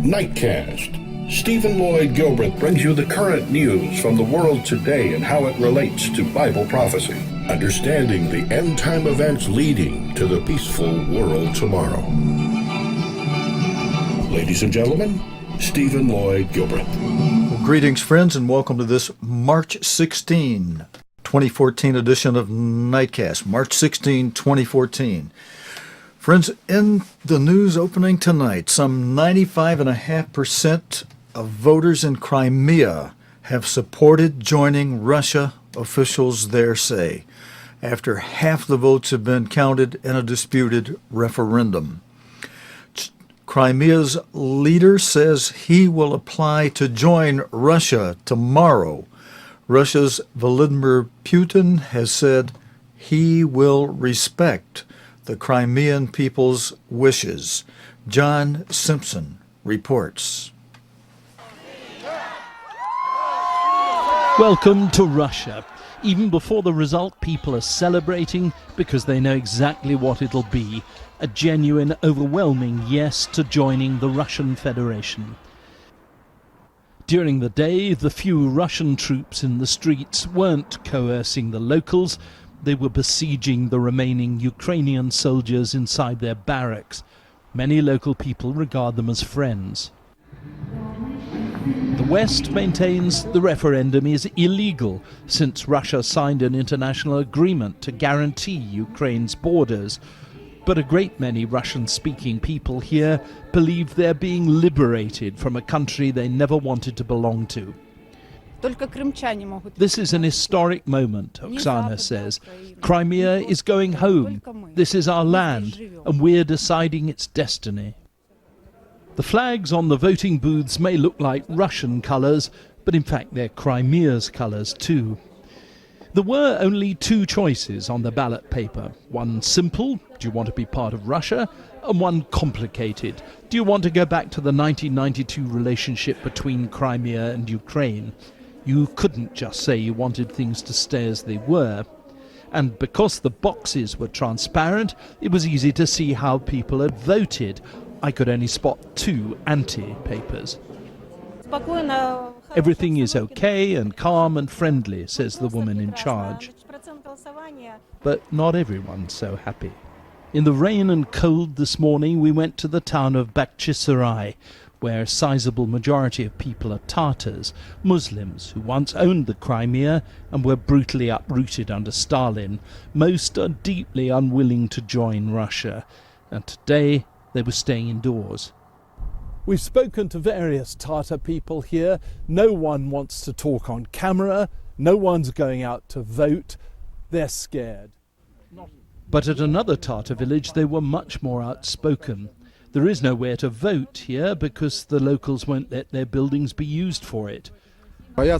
Nightcast. Stephen Lloyd Gilbreth brings you the current news from the world today and how it relates to Bible prophecy, understanding the end-time events leading to the peaceful world tomorrow. Ladies and gentlemen, Stephen Lloyd Gilbreth. Well, greetings, friends, and welcome to this March 16, 2014 edition of Nightcast. March 16, 2014. Friends, in the news opening tonight, some 95.5% of voters in Crimea have supported joining Russia, officials there say, after half the votes have been counted in a disputed referendum. Crimea's leader says he will apply to join Russia tomorrow. Russia's Vladimir Putin has said he will respect the Crimean people's wishes. John Simpson reports. Welcome to Russia. Even before the result, people are celebrating because they know exactly what it'll be. A genuine, overwhelming yes to joining the Russian Federation. During the day, the few Russian troops in the streets weren't coercing the locals. They were besieging the remaining Ukrainian soldiers inside their barracks. Many local people regard them as friends. The West maintains the referendum is illegal since Russia signed an international agreement to guarantee Ukraine's borders. But a great many Russian-speaking people here believe they're being liberated from a country they never wanted to belong to. This is an historic moment, Oksana says. Crimea is going home. This is our land, and we're deciding its destiny. The flags on the voting booths may look like Russian colours, but in fact they're Crimea's colours too. There were only two choices on the ballot paper. One simple, do you want to be part of Russia? And one complicated, do you want to go back to the 1992 relationship between Crimea and Ukraine? You couldn't just say you wanted things to stay as they were. And because the boxes were transparent, it was easy to see how people had voted. I could only spot two anti-papers. Everything is okay and calm and friendly, says the woman in charge. But not everyone's so happy. In the rain and cold this morning, we went to the town of Bakhchisarai, where a sizable majority of people are Tatars, Muslims who once owned the Crimea and were brutally uprooted under Stalin. Most are deeply unwilling to join Russia, and today they were staying indoors. We've spoken to various Tatar people here. No one wants to talk on camera. No one's going out to vote. They're scared. But at another Tatar village, they were much more outspoken. There is nowhere to vote here because the locals won't let their buildings be used for it. Amir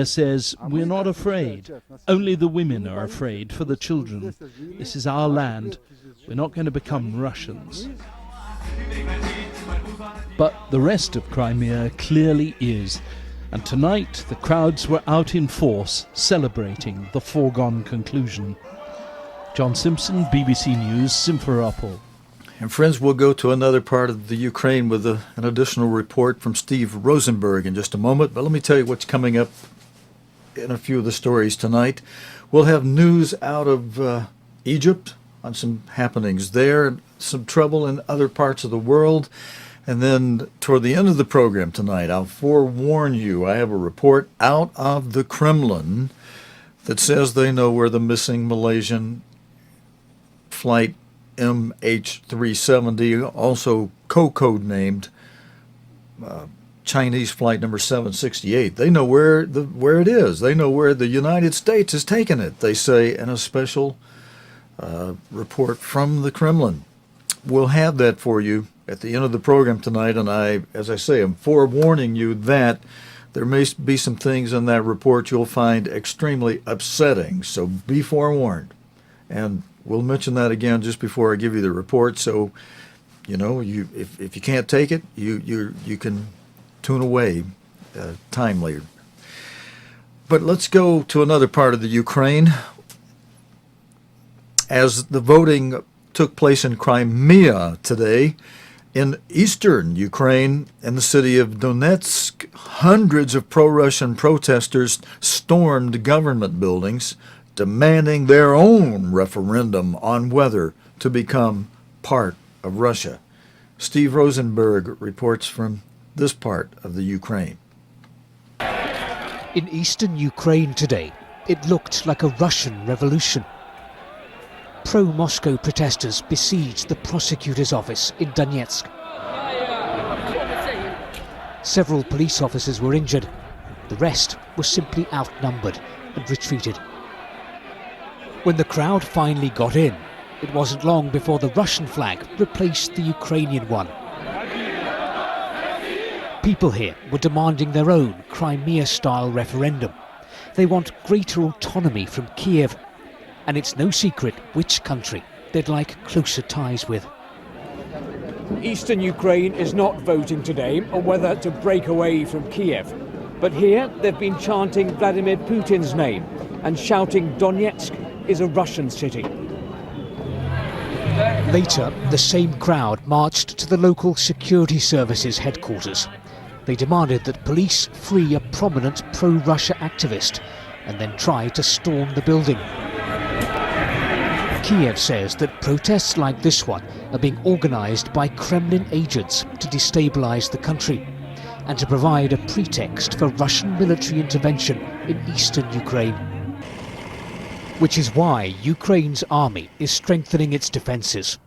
says, we're not afraid. Only the women are afraid for the children. This is our land. We're not going to become Russians. But the rest of Crimea clearly is. And tonight the crowds were out in force celebrating the foregone conclusion. John Simpson, BBC News, Simferopol. And friends, we'll go to another part of the Ukraine with an additional report from Steve Rosenberg in just a moment. But let me tell you what's coming up in a few of the stories tonight. We'll have news out of Egypt on some happenings there, some trouble in other parts of the world. And then toward the end of the program tonight, I'll forewarn you, I have a report out of the Kremlin that says they know where the missing Malaysian flight MH370, also co-code named Chinese flight number 768. They know where it is. They know where the United States has taken it, they say in a special report from the Kremlin. We'll have that for you at the end of the program tonight, and as I say, I'm forewarning you that there may be some things in that report you'll find extremely upsetting, so be forewarned. And we'll mention that again just before I give you the report, so if you can't take it, you can tune away timely. But let's go to another part of the Ukraine. As the voting took place in Crimea today, In eastern Ukraine, in the city of Donetsk, hundreds of pro-Russian protesters stormed government buildings, demanding their own referendum on whether to become part of Russia. Steve Rosenberg reports from this part of the Ukraine. In eastern Ukraine today, it looked like a Russian revolution. Pro-Moscow protesters besieged the prosecutor's office in Donetsk. Several police officers were injured. The rest were simply outnumbered and retreated. When the crowd finally got in, it wasn't long before the Russian flag replaced the Ukrainian one. People here were demanding their own Crimea-style referendum. They want greater autonomy from Kiev, and it's no secret which country they'd like closer ties with. Eastern Ukraine is not voting today on whether to break away from Kiev. But here they've been chanting Vladimir Putin's name and shouting Donetsk is a Russian city. Later, the same crowd marched to the local security services headquarters. They demanded that police free a prominent pro-Russia activist and then tried to storm the building. Kiev says that protests like this one are being organised by Kremlin agents to destabilise the country and to provide a pretext for Russian military intervention in eastern Ukraine. Which is why Ukraine's army is strengthening its defences.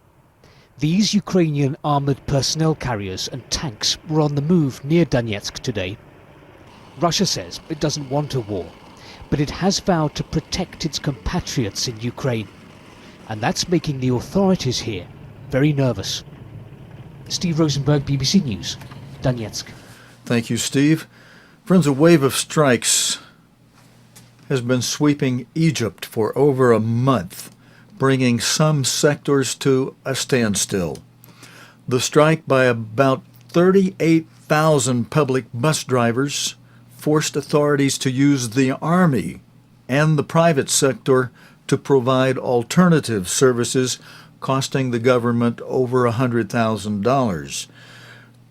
These Ukrainian armoured personnel carriers and tanks were on the move near Donetsk today. Russia says it doesn't want a war, but it has vowed to protect its compatriots in Ukraine. And that's making the authorities here very nervous. Steve Rosenberg, BBC News, Donetsk. Thank you, Steve. Friends, a wave of strikes has been sweeping Egypt for over a month, bringing some sectors to a standstill. The strike by about 38,000 public bus drivers forced authorities to use the army and the private sector to provide alternative services, costing the government over $100,000.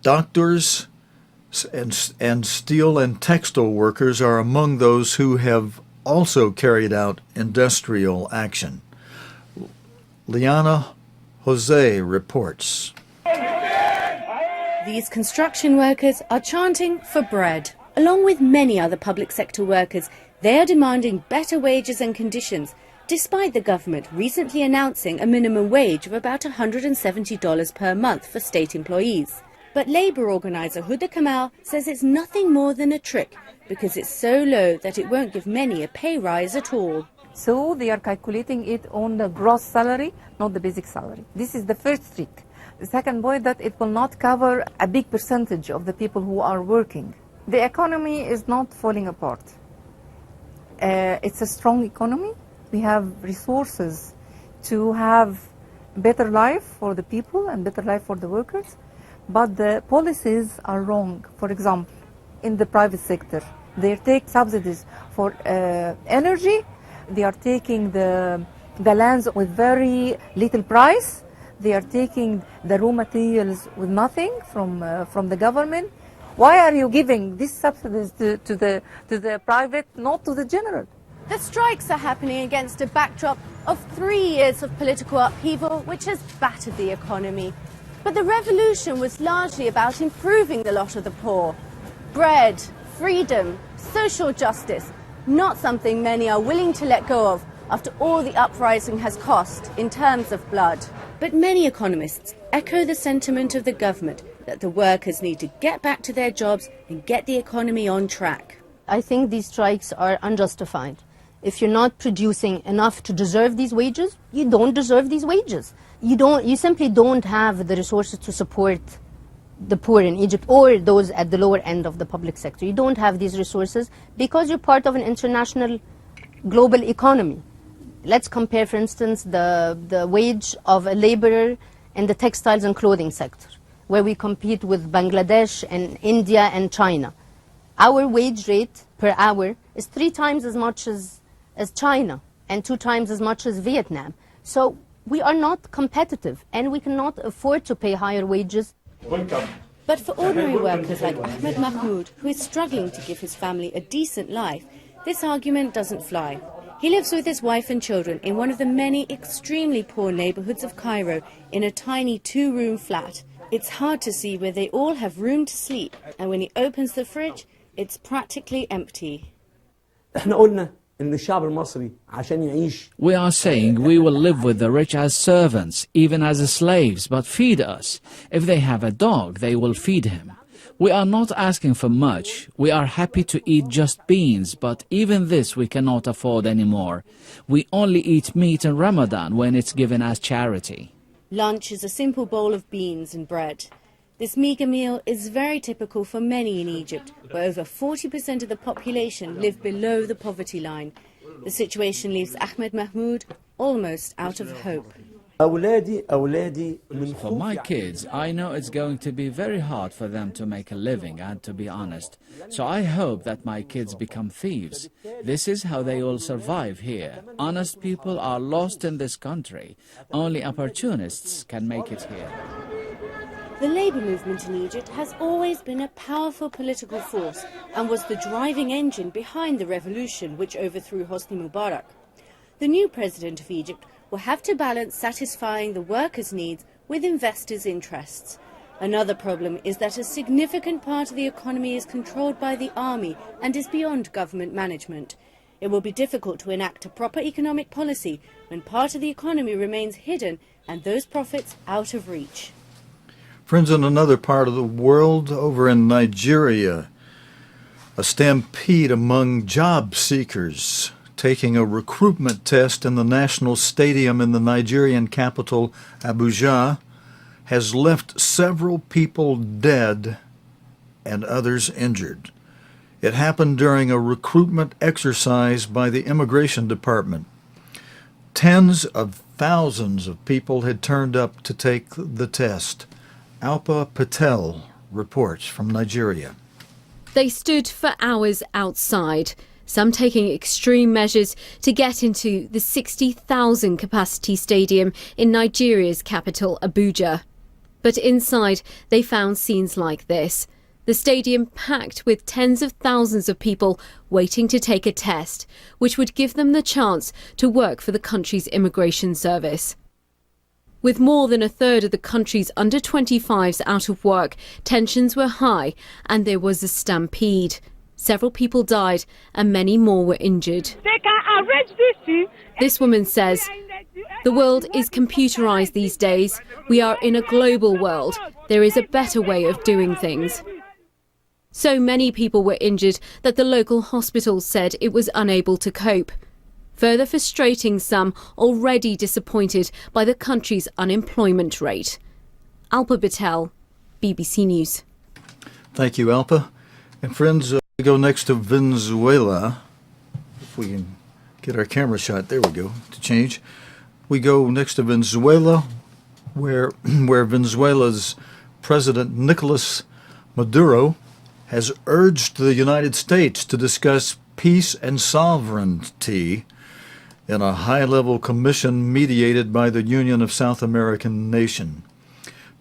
Doctors and steel and textile workers are among those who have also carried out industrial action. Liana Jose reports. These construction workers are chanting for bread. Along with many other public sector workers, they are demanding better wages and conditions, despite the government recently announcing a minimum wage of about $170 per month for state employees. But labour organiser Huda Kamal says it's nothing more than a trick because it's so low that it won't give many a pay rise at all. So they are calculating it on the gross salary, not the basic salary. This is the first trick. The second point, that it will not cover a big percentage of the people who are working. The economy is not falling apart. It's a strong economy. We have resources to have better life for the people and better life for the workers. But the policies are wrong. For example, in the private sector, they take subsidies for energy. They are taking the lands with very little price. They are taking the raw materials with nothing from the government. Why are you giving these subsidies to the private, not to the general? The strikes are happening against a backdrop of 3 years of political upheaval, which has battered the economy. But the revolution was largely about improving the lot of the poor. Bread, freedom, social justice, not something many are willing to let go of after all the uprising has cost in terms of blood. But many economists echo the sentiment of the government that the workers need to get back to their jobs and get the economy on track. I think these strikes are unjustified. If you're not producing enough to deserve these wages, you don't deserve these wages. You simply don't have the resources to support the poor in Egypt or those at the lower end of the public sector. You don't have these resources because you're part of an international global economy. Let's compare, for instance, the wage of a laborer in the textiles and clothing sector, where we compete with Bangladesh and India and China. Our wage rate per hour is 3 times as much as China and 2 times as much as Vietnam. So we are not competitive and we cannot afford to pay higher wages. But for ordinary workers like Ahmed Mahmoud, who is struggling to give his family a decent life, this argument doesn't fly. He lives with his wife and children in one of the many extremely poor neighborhoods of Cairo in a tiny two-room flat. It's hard to see where they all have room to sleep, and when he opens the fridge, it's practically empty. We are saying we will live with the rich as servants, even as slaves, but feed us. If they have a dog, they will feed him. We are not asking for much. We are happy to eat just beans, but even this we cannot afford anymore. We only eat meat in Ramadan when it's given as charity. Lunch is a simple bowl of beans and bread. This meagre meal is very typical for many in Egypt, where over 40% of the population live below the poverty line. The situation leaves Ahmed Mahmoud almost out of hope. For my kids, I know it's going to be very hard for them to make a living and to be honest. So I hope that my kids become thieves. This is how they will survive here. Honest people are lost in this country. Only opportunists can make it here. The labour movement in Egypt has always been a powerful political force and was the driving engine behind the revolution which overthrew Hosni Mubarak. The new president of Egypt will have to balance satisfying the workers' needs with investors' interests. Another problem is that a significant part of the economy is controlled by the army and is beyond government management. It will be difficult to enact a proper economic policy when part of the economy remains hidden and those profits out of reach. Friends, in another part of the world, over in Nigeria, a stampede among job seekers taking a recruitment test in the national stadium in the Nigerian capital, Abuja, has left several people dead and others injured. It happened during a recruitment exercise by the Immigration Department. Tens of thousands of people had turned up to take the test. Alpa Patel reports from Nigeria. They stood for hours outside, some taking extreme measures to get into the 60,000 capacity stadium in Nigeria's capital, Abuja. But inside, they found scenes like this. The stadium packed with tens of thousands of people waiting to take a test, which would give them the chance to work for the country's immigration service. With more than a third of the country's under-25s out of work, tensions were high and there was a stampede. Several people died and many more were injured. They can arrange this. This woman says, "The world is computerized these days. We are in a global world. There is a better way of doing things." So many people were injured that the local hospital said it was unable to cope. Further frustrating some already disappointed by the country's unemployment rate. Alpa Patel, BBC News. Thank you, Alpa. And friends, we go next to Venezuela. If we can get our camera shot, there we go, to change. We go next to Venezuela, where Venezuela's President Nicolas Maduro has urged the United States to discuss peace and sovereignty in a high-level commission mediated by the Union of South American Nations.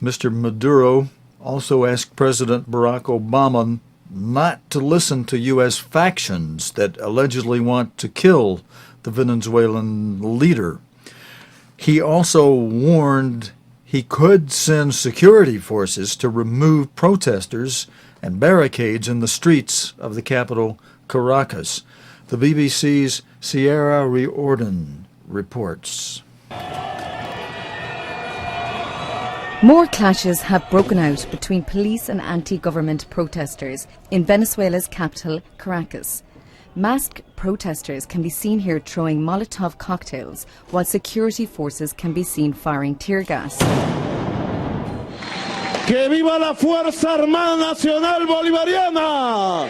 Mr. Maduro also asked President Barack Obama not to listen to U.S. factions that allegedly want to kill the Venezuelan leader. He also warned he could send security forces to remove protesters and barricades in the streets of the capital, Caracas. The BBC's Sierra Riordan reports. More clashes have broken out between police and anti-government protesters in Venezuela's capital, Caracas. Masked protesters can be seen here throwing Molotov cocktails, while security forces can be seen firing tear gas. ¡Que viva la Fuerza Armada Nacional Bolivariana!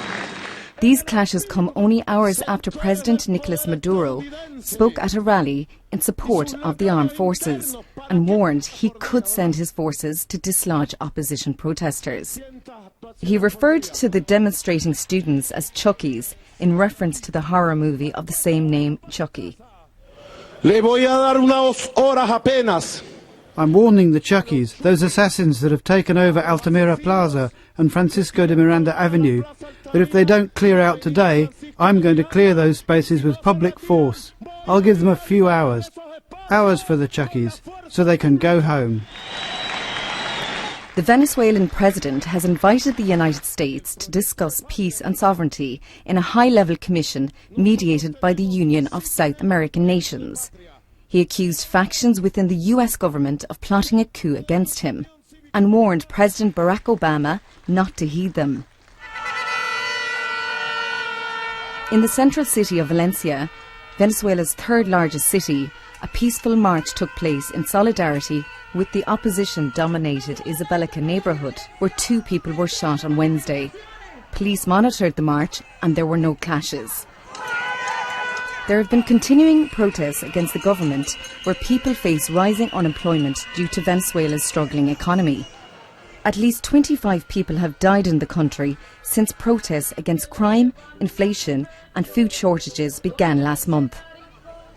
These clashes come only hours after President Nicolas Maduro spoke at a rally in support of the armed forces and warned he could send his forces to dislodge opposition protesters. He referred to the demonstrating students as Chuckies in reference to the horror movie of the same name, Chucky. Le voy a dar unas horas apenas. I'm warning the Chuckies, those assassins that have taken over Altamira Plaza and Francisco de Miranda Avenue, that if they don't clear out today, I'm going to clear those spaces with public force. I'll give them a few hours. Hours for the Chuckies, so they can go home. The Venezuelan president has invited the United States to discuss peace and sovereignty in a high-level commission mediated by the Union of South American Nations. He accused factions within the US government of plotting a coup against him and warned President Barack Obama not to heed them. In the central city of Valencia, Venezuela's third largest city, a peaceful march took place in solidarity with the opposition-dominated Isabelica neighbourhood, where 2 people were shot on Wednesday. Police monitored the march and there were no clashes. There have been continuing protests against the government, where people face rising unemployment due to Venezuela's struggling economy. At least 25 people have died in the country since protests against crime, inflation and food shortages began last month.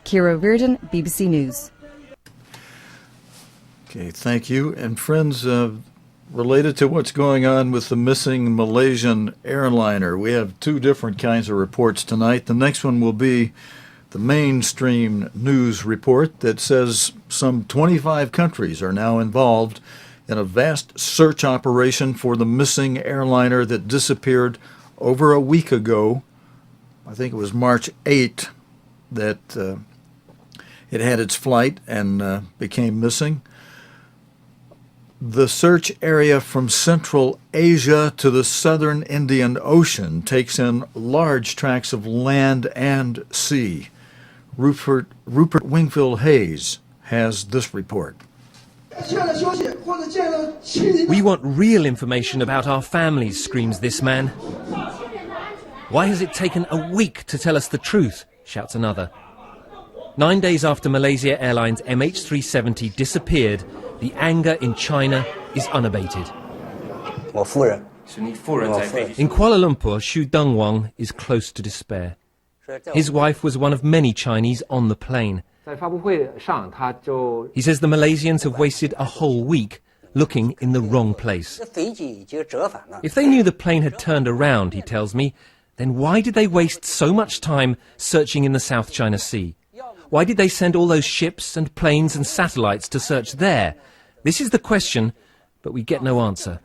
Ciara Reardon, BBC News. Okay, thank you. And friends, related to what's going on with the missing Malaysian airliner, we have 2 different kinds of reports tonight. The next one will be the mainstream news report that says some 25 countries are now involved in a vast search operation for the missing airliner that disappeared over a week ago. I think it was March 8 that it had its flight and became missing. The search area from Central Asia to the southern Indian Ocean takes in large tracts of land and sea. Rupert Wingfield Hayes has this report. We want real information about our families, screams this man. Why has it taken a week to tell us the truth, shouts another. 9 days after Malaysia Airlines MH370 disappeared, the anger in China is unabated. In Kuala Lumpur, Xu Dengwang is close to despair. His wife was one of many Chinese on the plane. He says the Malaysians have wasted a whole week looking in the wrong place. If they knew the plane had turned around, he tells me, then why did they waste so much time searching in the South China Sea? Why did they send all those ships and planes and satellites to search there? This is the question, but we get no answer.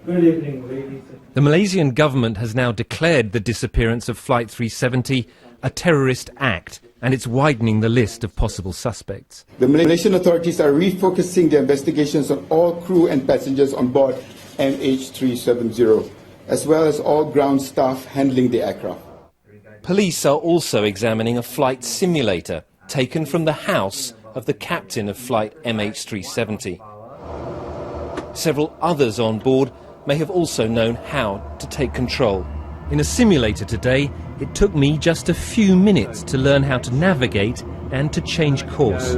Good evening, ladies. The Malaysian government has now declared the disappearance of Flight 370 a terrorist act, and it's widening the list of possible suspects. The Malaysian authorities are refocusing their investigations on all crew and passengers on board MH370, as well as all ground staff handling the aircraft. Police are also examining a flight simulator taken from the house of the captain of flight MH370. Several others on board may have also known how to take control. In a simulator today, it took me just a few minutes to learn how to navigate and to change course.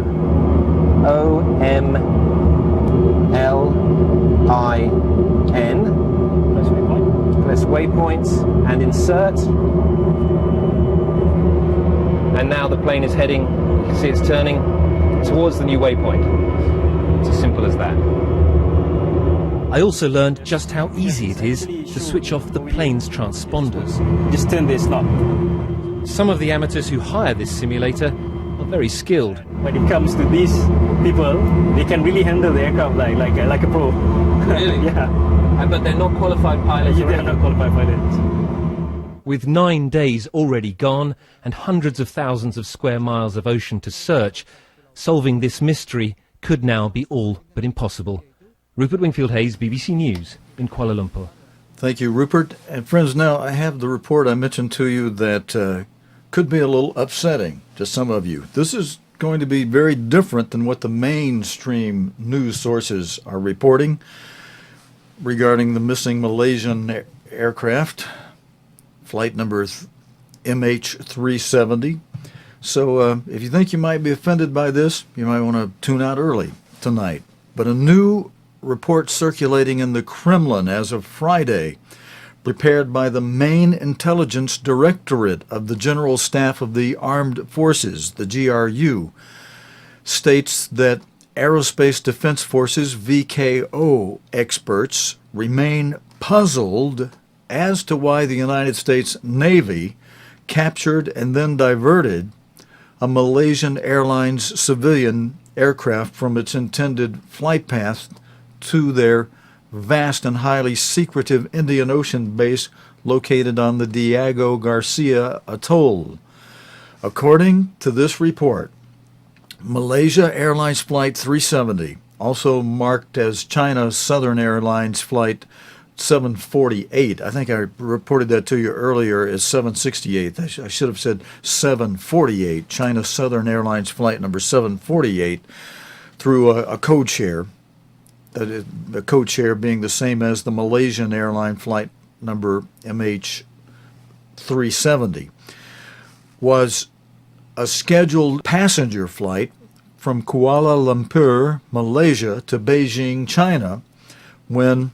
OMLIN. Press waypoints and insert. And now the plane is heading, you can see it's turning towards the new waypoint. It's as simple as that. I also learned just how easy it is to switch off the plane's transponders. Just turn this knob. Some of the amateurs who hire this simulator are very skilled. When it comes to these people, they can really handle the aircraft like a pro. Really? Yeah. But they're not qualified pilots. They're not qualified pilots. With 9 days already gone and hundreds of thousands of square miles of ocean to search, solving this mystery could now be all but impossible. Rupert Wingfield Hayes, BBC News in Kuala Lumpur. Thank you, Rupert. And friends, now I have the report I mentioned to you that could be a little upsetting to some of you. This is going to be very different than what the mainstream news sources are reporting regarding the missing Malaysian aircraft, flight number MH370. So if you think you might be offended by this, you might want to tune out early tonight. But a new report circulating in the Kremlin as of Friday, prepared by the main intelligence directorate of the General Staff of the Armed Forces, the GRU, states that Aerospace Defense Forces VKO experts remain puzzled as to why the United States Navy captured and then diverted a Malaysian Airlines civilian aircraft from its intended flight path to their vast and highly secretive Indian Ocean base located on the Diego Garcia Atoll. According to this report, Malaysia Airlines Flight 370, also marked as China Southern Airlines Flight 748, I think I reported that to you earlier as 768. I should have said 748, China Southern Airlines Flight number 748, through a code share, the code share being the same as the Malaysian Airline Flight number MH370, was a scheduled passenger flight from Kuala Lumpur, Malaysia to Beijing, China, when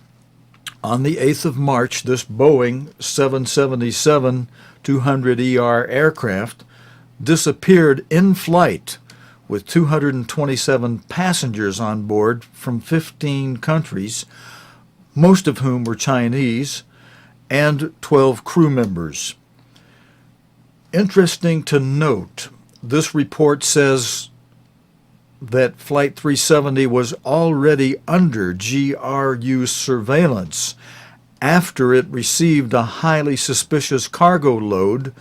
on the 8th of March, this Boeing 777-200ER aircraft disappeared in flight with 227 passengers on board from 15 countries, most of whom were Chinese, and 12 crew members. Interesting to note, this report says that Flight 370 was already under GRU surveillance after it received a highly suspicious cargo load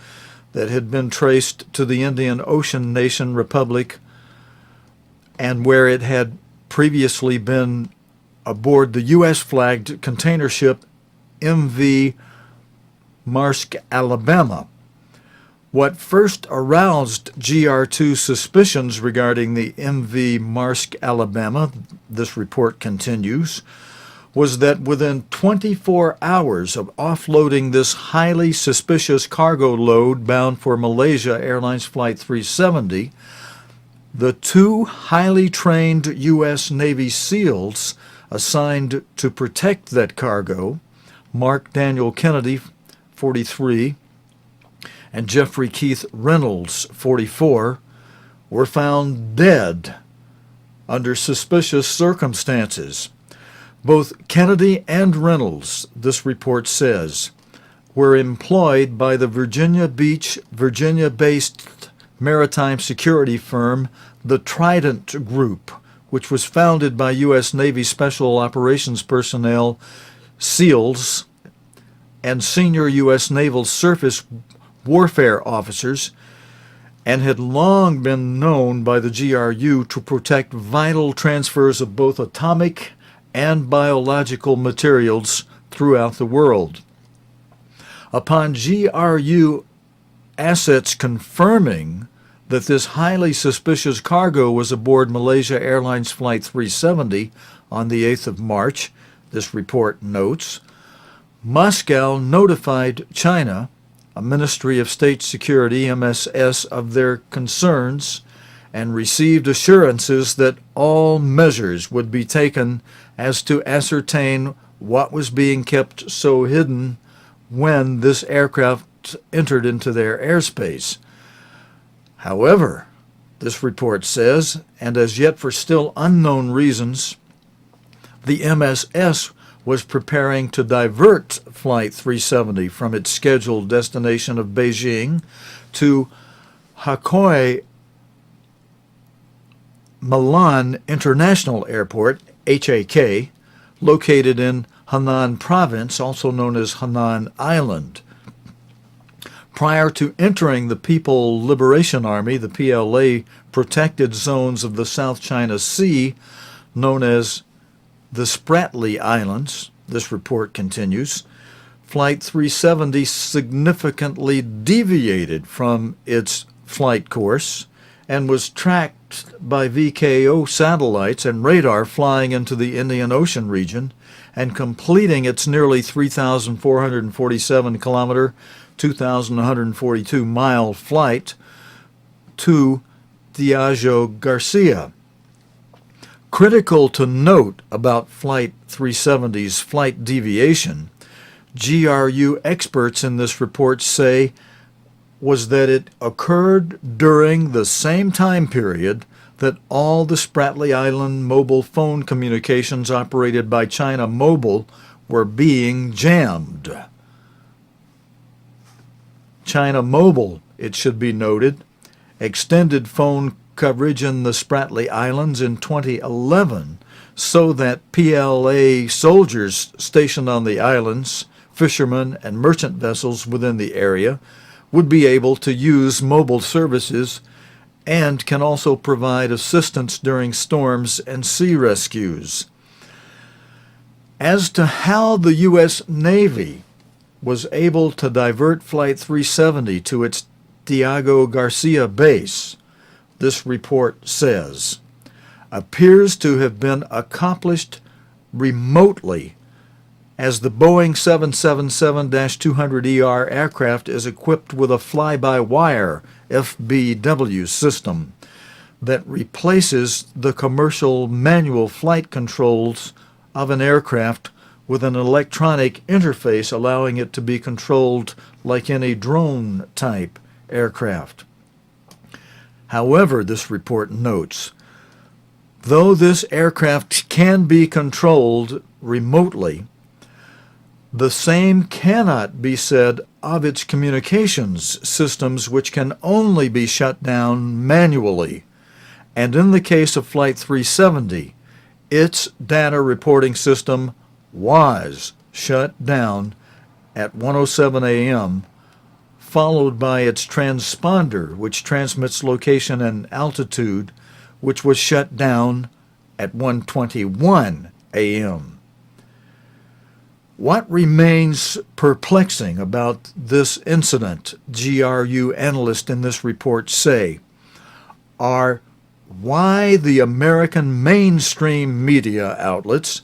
that had been traced to the Indian Ocean nation Republic, and where it had previously been aboard the U.S.-flagged container ship MV Maersk, Alabama. What first aroused GR2's suspicions regarding the MV Maersk, Alabama, this report continues, was that within 24 hours of offloading this highly suspicious cargo load bound for Malaysia Airlines Flight 370, the two highly trained U.S. Navy SEALs assigned to protect that cargo, Mark Daniel Kennedy, 43, and Jeffrey Keith Reynolds, 44, were found dead under suspicious circumstances. Both Kennedy and Reynolds, this report says, were employed by the Virginia Beach, Virginia-based maritime security firm, the Trident Group, which was founded by U.S. Navy Special Operations personnel, SEALs, and senior U.S. Naval surface warfare officers, and had long been known by the GRU to protect vital transfers of both atomic and biological materials throughout the world. Upon GRU assets confirming that this highly suspicious cargo was aboard Malaysia Airlines Flight 370 on the 8th of March, this report notes, Moscow notified China, a Ministry of State Security, MSS, of their concerns and received assurances that all measures would be taken as to ascertain what was being kept so hidden when this aircraft entered into their airspace. However, this report says, and as yet for still unknown reasons, the MSS was preparing to divert Flight 370 from its scheduled destination of Beijing to Hakone Milan International Airport, HAK, located in Henan Province, also known as Henan Island. Prior to entering the People Liberation Army, the PLA, protected zones of the South China Sea, known as the Spratly Islands, this report continues, Flight 370 significantly deviated from its flight course and was tracked by VKO satellites and radar flying into the Indian Ocean region and completing its nearly 3,447-kilometer, 2,142-mile flight to Diego Garcia. Critical to note about Flight 370's flight deviation, GRU experts in this report say, was that it occurred during the same time period that all the Spratly Island mobile phone communications operated by China Mobile were being jammed. China Mobile, it should be noted, extended phone coverage in the Spratly Islands in 2011 so that PLA soldiers stationed on the islands, fishermen, and merchant vessels within the area would be able to use mobile services and can also provide assistance during storms and sea rescues. As to how the U.S. Navy was able to divert Flight 370 to its Diego Garcia base, this report says, appears to have been accomplished remotely, as the Boeing 777-200ER aircraft is equipped with a fly-by-wire FBW system that replaces the commercial manual flight controls of an aircraft with an electronic interface allowing it to be controlled like any drone-type aircraft. However, this report notes, though this aircraft can be controlled remotely, the same cannot be said of its communications systems, which can only be shut down manually. And in the case of Flight 370, its data reporting system was shut down at 1:07 a.m., followed by its transponder, which transmits location and altitude, which was shut down at 1:21 a.m. What remains perplexing about this incident, GRU analysts in this report say, are why the American mainstream media outlets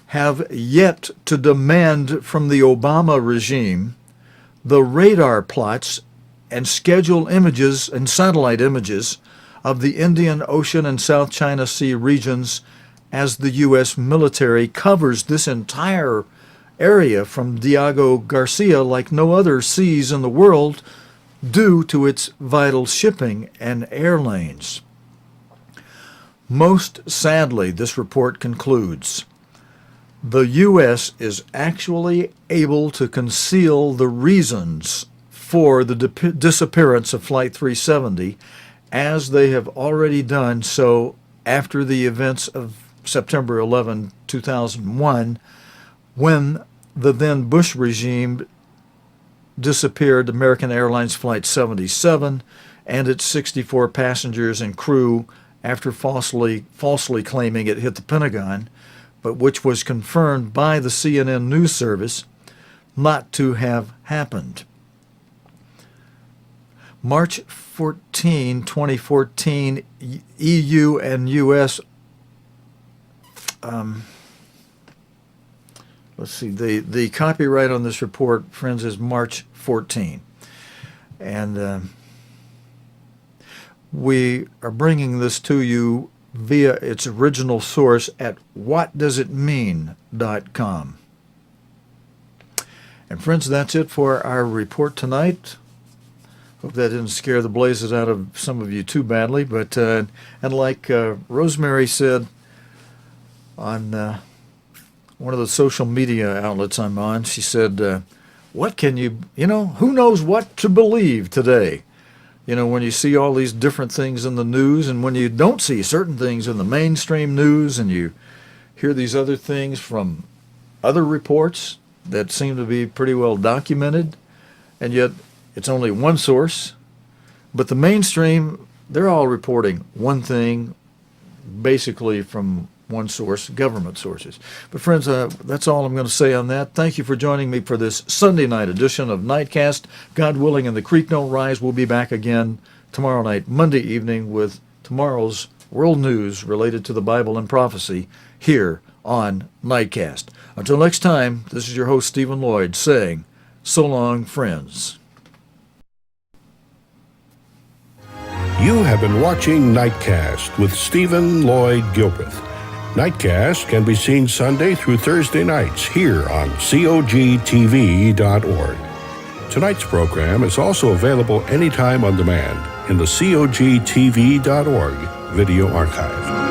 have yet to demand from the Obama regime the radar plots and schedule images and satellite images of the Indian Ocean and South China Sea regions as the U.S. military covers this entire area from Diego Garcia like no other seas in the world due to its vital shipping and air lanes. Most sadly, this report concludes, the U.S. is actually able to conceal the reasons for the disappearance of Flight 370, as they have already done so after the events of September 11, 2001, when the then Bush regime disappeared American Airlines Flight 77 and its 64 passengers and crew after falsely claiming it hit the Pentagon, but which was confirmed by the CNN news service not to have happened. March 14, 2014, EU and U.S. Let's see, the copyright on this report, friends, is March 14. And we are bringing this to you via its original source at whatdoesitmean.com. And friends, that's it for our report tonight. Hope that didn't scare the blazes out of some of you too badly. But and like Rosemary said on one of the social media outlets I'm on, she said, what can you know, who knows what to believe today? You know, when you see all these different things in the news, and when you don't see certain things in the mainstream news, and you hear these other things from other reports that seem to be pretty well documented, and yet it's only one source. But the mainstream, they're all reporting one thing, basically from one source, government sources. But friends, that's all I'm going to say on that. Thank you for joining me for this Sunday night edition of Nightcast. God willing, and the creek don't rise. We'll be back again tomorrow night, Monday evening, with tomorrow's world news related to the Bible and prophecy here on Nightcast. Until next time, this is your host, Stephen Lloyd, saying, so long, friends. You have been watching Nightcast with Stephen Lloyd Gilbreth. Nightcast can be seen Sunday through Thursday nights here on cogtv.org. Tonight's program is also available anytime on demand in the cogtv.org video archive.